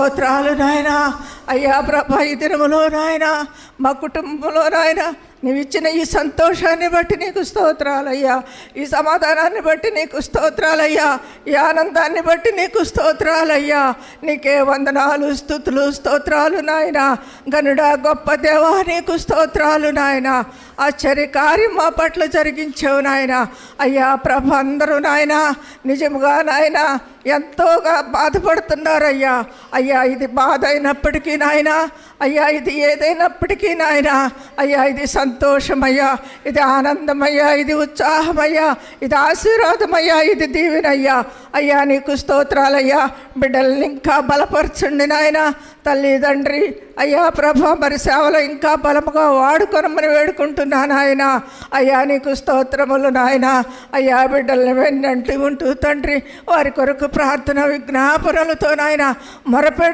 స్తోత్రాలు నాయన. అయ్యా ప్రభా, ఈ దినములో నాయన మా కుటుంబంలో నాయన నీవు ఇచ్చిన ఈ సంతోషాన్ని బట్టి నీకు స్తోత్రాలయ్యా, ఈ సమాధానాన్ని బట్టి నీకు స్తోత్రాలయ్యా, ఈ ఆనందాన్ని బట్టి నీకు స్తోత్రాలయ్యా. నీకే వందనాలు, స్తుతులు, స్తోత్రాలు నాయన. గనుడా గొప్ప దేవా, నీకు స్తోత్రాలు నాయన. ఆశ్చర్యకార్యం మా పట్ల జరిగించావు నాయన. అయ్యా ప్రభ, అందరూ నాయన నిజముగా నాయన ఎంతోగా బాధపడుతున్నారయ్యా. అయ్యా, ఇది బాధ అయినప్పటికీ నాయన, అయ్యా ఇది ఏదైనప్పటికీ నాయన, అయ్యా ఇది సంతోషమయ్యా, ఇది ఆనందమయ్యా, ఇది ఉత్సాహమయ్యా, ఇది ఆశీర్వాదమయ్యా, ఇది దీవెనయ్యా. అయ్యా నీకు స్తోత్రాలయ్యా. బిడ్డల్ని ఇంకా బలపరచండి నాయన. తల్లి తండ్రి అయ్యా ప్రభ, మరి సేవలో ఇంకా బలముగా వాడుకొనమని వేడుకుంటున్నాను ఆయన. అయ్యా నీకు స్తోత్రములు నాయన. అయ్యా బిడ్డల్ని వెన్నంటి ఉంటూ తండ్రి వారి కొరకు ప్రార్థన విజ్ఞాపనలతో నాయన మొరపెడు